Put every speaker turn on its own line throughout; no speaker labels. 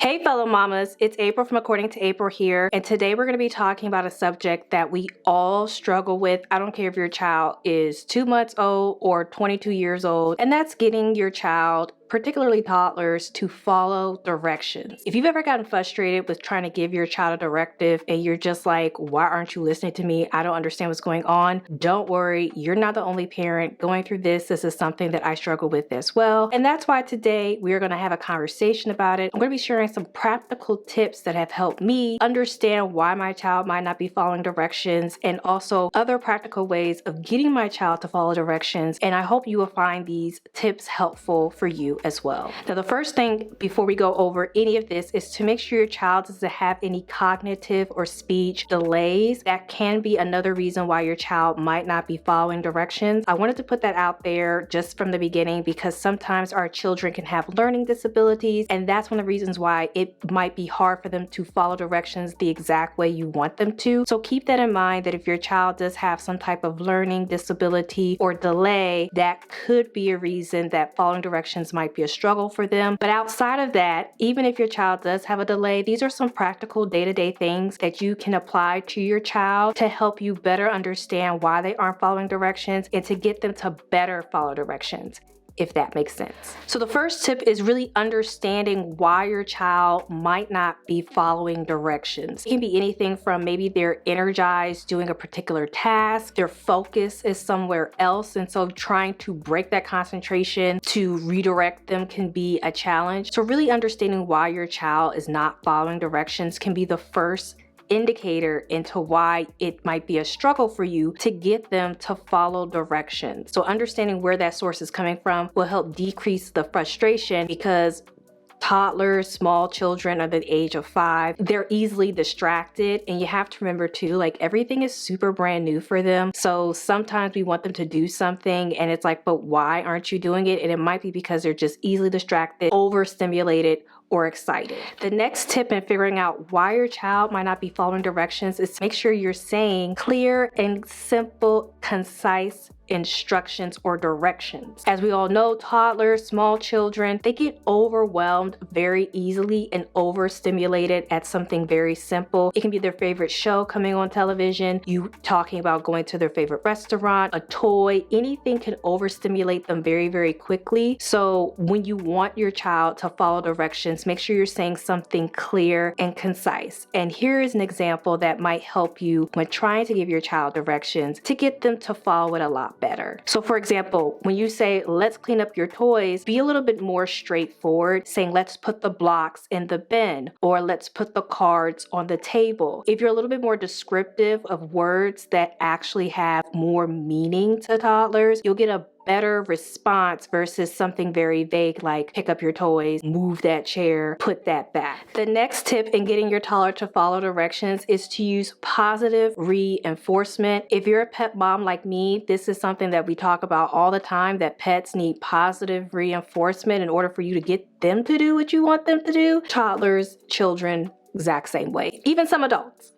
Hey fellow mamas, it's April from According to April here, and today we're going to be talking about a subject that we all struggle with. I don't care if your child is 2 months old or 22 years old, and that's getting your child, particularly toddlers, to follow directions. If you've ever gotten frustrated with trying to give your child a directive and you're just like, why aren't you listening to me? I don't understand what's going on. Don't worry, you're not the only parent going through this. This is something that I struggle with as well. And that's why today we're going to have a conversation about it. I'm going to be sharing some practical tips that have helped me understand why my child might not be following directions, and also other practical ways of getting my child to follow directions. And I hope you will find these tips helpful for you as well. Now, the first thing before we go over any of this is to make sure your child doesn't have any cognitive or speech delays. That can be another reason why your child might not be following directions. I wanted to put that out there just from the beginning because sometimes our children can have learning disabilities, and that's one of the reasons why it might be hard for them to follow directions the exact way you want them to. So keep that in mind, that if your child does have some type of learning disability or delay, that could be a reason that following directions might be a struggle for them. But outside of that, even if your child does have a delay, these are some practical day-to-day things that you can apply to your child to help you better understand why they aren't following directions and to get them to better follow directions, if that makes sense. So the first tip is really understanding why your child might not be following directions. It can be anything from maybe they're energized doing a particular task, their focus is somewhere else, and so trying to break that concentration to redirect them can be a challenge. So really understanding why your child is not following directions can be the first indicator into why it might be a struggle for you to get them to follow directions. So understanding where that source is coming from will help decrease the frustration, because toddlers, small children under the age of 5, they're easily distracted. And you have to remember too, like, everything is super brand new for them. So sometimes we want them to do something and it's like, but why aren't you doing it? And it might be because they're just easily distracted, overstimulated, or excited. The next tip in figuring out why your child might not be following directions is to make sure you're saying clear and simple, concise instructions or directions. As we all know, toddlers, small children, they get overwhelmed very easily and overstimulated at something very simple. It can be their favorite show coming on television, you talking about going to their favorite restaurant, a toy, anything can overstimulate them very, very quickly. So when you want your child to follow directions, make sure you're saying something clear and concise. And here is an example that might help you when trying to give your child directions to get them to follow it a lot better. So for example, when you say, let's clean up your toys, be a little bit more straightforward, saying, let's put the blocks in the bin, or let's put the cards on the table. If you're a little bit more descriptive of words that actually have more meaning to toddlers, you'll get a better response versus something very vague like pick up your toys, move that chair, put that back. The next tip in getting your toddler to follow directions is to use positive reinforcement. If you're a pet mom like me, this is something that we talk about all the time, that pets need positive reinforcement in order for you to get them to do what you want them to do. Toddlers, children, exact same way. Even some adults.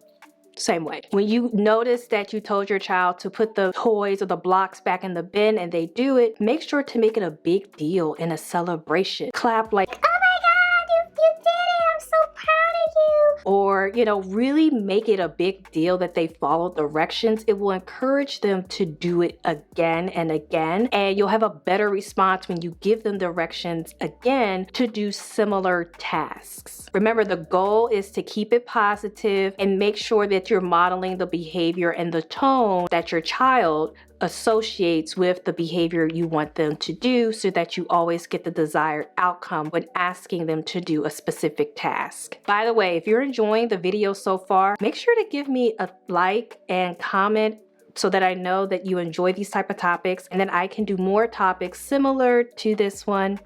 Same way. When you notice that you told your child to put the toys or the blocks back in the bin and they do it, make sure to make it a big deal and a celebration. Clap like, oh my God, you did it, I'm so proud of you. Or, really make it a big deal that they follow directions. It will encourage them to do it again and again. And you'll have a better response when you give them directions again to do similar tasks. Remember, the goal is to keep it positive and make sure that you're modeling the behavior and the tone that your child associates with the behavior you want them to do, so that you always get the desired outcome when asking them to do a specific task. By the way, if you're enjoying the video so far, make sure to give me a like and comment so that I know that you enjoy these type of topics, and then I can do more topics similar to this one.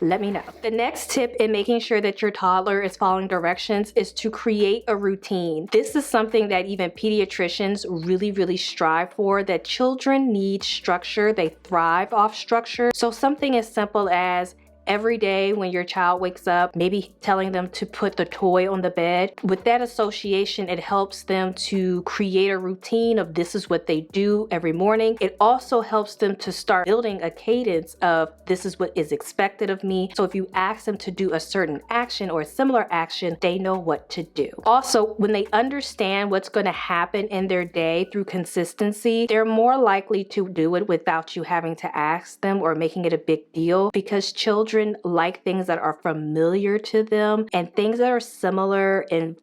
Let me know. The next tip in making sure that your toddler is following directions is to create a routine. This is something that even pediatricians really, really strive for, that children need structure. They thrive off structure. So something as simple as every day when your child wakes up, maybe telling them to put the toy on the bed. With that association, it helps them to create a routine of this is what they do every morning. It also helps them to start building a cadence of this is what is expected of me. So if you ask them to do a certain action or a similar action, they know what to do. Also, when they understand what's going to happen in their day through consistency, they're more likely to do it without you having to ask them or making it a big deal, because children like things that are familiar to them, and things that are similar and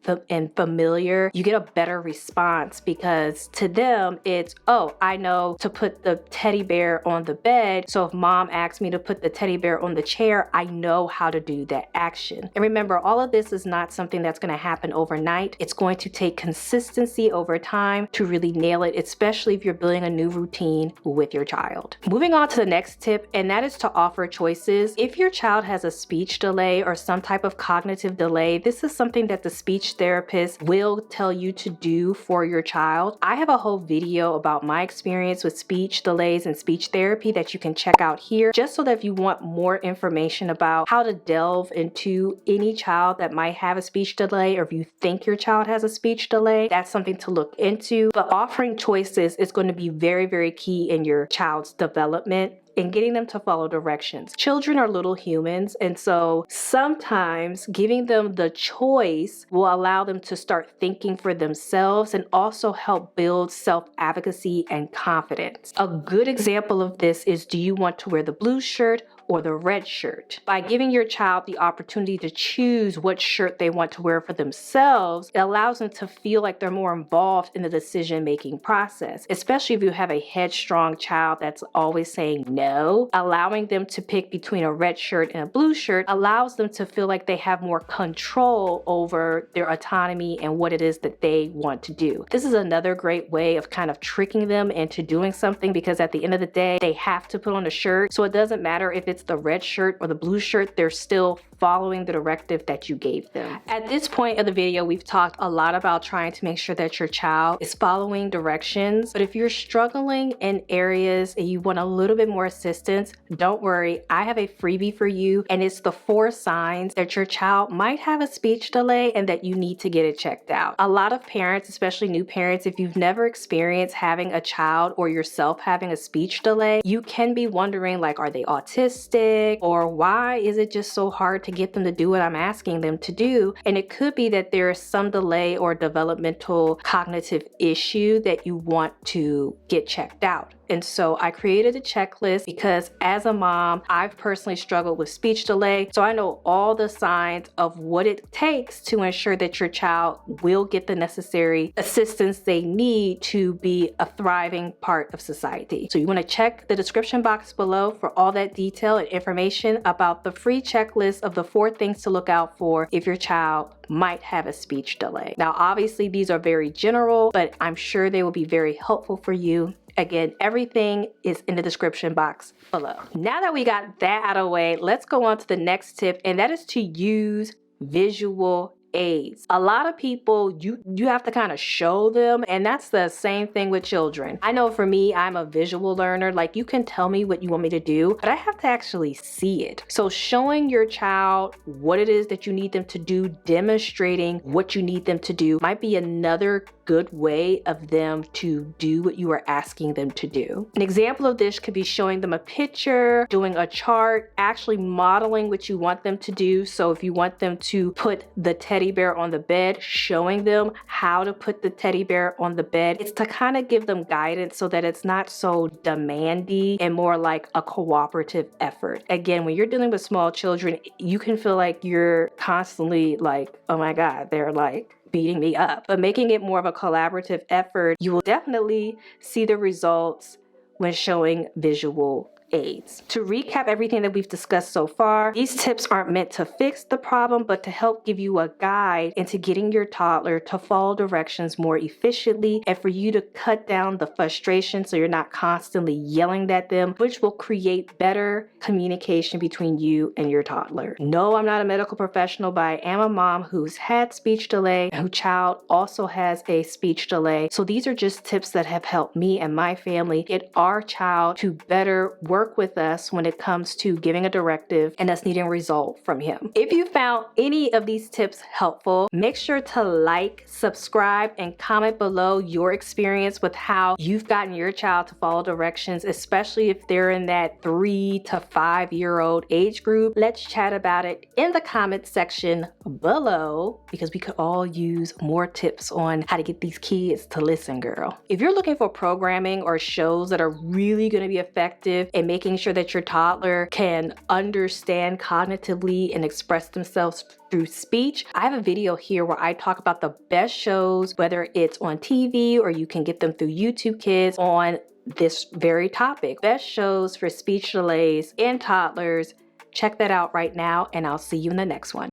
familiar, you get a better response, because to them it's, oh, I know to put the teddy bear on the bed, so if mom asks me to put the teddy bear on the chair, I know how to do that action. And remember, all of this is not something that's going to happen overnight. It's going to take consistency over time to really nail it, especially if you're building a new routine with your child. Moving on to the next tip, and that is to offer choices. If your child has a speech delay or some type of cognitive delay, this is something that the speech therapist will tell you to do for your child. I have a whole video about my experience with speech delays and speech therapy that you can check out here, just so that if you want more information about how to delve into any child that might have a speech delay, or if you think your child has a speech delay, that's something to look into. But offering choices is going to be very, very key in your child's development and getting them to follow directions. Children are little humans, and so sometimes giving them the choice will allow them to start thinking for themselves and also help build self-advocacy and confidence. A good example of this is, do you want to wear the blue shirt or the red shirt? By giving your child the opportunity to choose what shirt they want to wear for themselves, it allows them to feel like they're more involved in the decision-making process, especially if you have a headstrong child that's always saying no. Allowing them to pick between a red shirt and a blue shirt allows them to feel like they have more control over their autonomy and what it is that they want to do. This is another great way of kind of tricking them into doing something, because at the end of the day, they have to put on a shirt. So it doesn't matter if it's the red shirt or the blue shirt, they're still following the directive that you gave them. At this point of the video, we've talked a lot about trying to make sure that your child is following directions. But if you're struggling in areas and you want a little bit more assistance, don't worry. I have a freebie for you, and it's the 4 signs that your child might have a speech delay and that you need to get it checked out. A lot of parents, especially new parents, if you've never experienced having a child or yourself having a speech delay, you can be wondering, like, are they autistic, or why is it just so hard to get them to do what I'm asking them to do? And it could be that there is some delay or developmental cognitive issue that you want to get checked out. And so I created a checklist because as a mom, I've personally struggled with speech delay. So I know all the signs of what it takes to ensure that your child will get the necessary assistance they need to be a thriving part of society. So you want to check the description box below for all that detail and information about the free checklist of the 4 things to look out for if your child might have a speech delay. Now, obviously, these are very general, but I'm sure they will be very helpful for you. Again, everything is in the description box below. Now that we got that out of the way, let's go on to the next tip, and that is to use visual aids. A lot of people, you have to kind of show them, and that's the same thing with children. I know for me, I'm a visual learner. Like, you can tell me what you want me to do, but I have to actually see it. So showing your child what it is that you need them to do, demonstrating what you need them to do, might be another good way of them to do what you are asking them to do. An example of this could be showing them a picture, doing a chart, actually modeling what you want them to do. So if you want them to put the teddy bear on the bed, showing them how to put the teddy bear on the bed. It's to kind of give them guidance so that it's not so demanding and more like a cooperative effort. Again, when you're dealing with small children, you can feel like you're constantly like, oh my God, they're like beating me up. But making it more of a collaborative effort, you will definitely see the results when showing visual aids. To recap everything that we've discussed so far, these tips aren't meant to fix the problem, but to help give you a guide into getting your toddler to follow directions more efficiently and for you to cut down the frustration so you're not constantly yelling at them, which will create better communication between you and your toddler. No, I'm not a medical professional, but I am a mom who's had speech delay and whose child also has a speech delay. So these are just tips that have helped me and my family get our child to better work work with us when it comes to giving a directive and us needing a result from him. If you found any of these tips helpful, make sure to like, subscribe, and comment below your experience with how you've gotten your child to follow directions, especially if they're in that 3 to 5 year old age group. Let's chat about it in the comment section below, because we could all use more tips on how to get these kids to listen, girl. If you're looking for programming or shows that are really going to be effective in making sure that your toddler can understand cognitively and express themselves through speech, I have a video here where I talk about the best shows, whether it's on TV or you can get them through YouTube Kids, on this very topic. Best shows for speech delays in toddlers. Check that out right now, and I'll see you in the next one.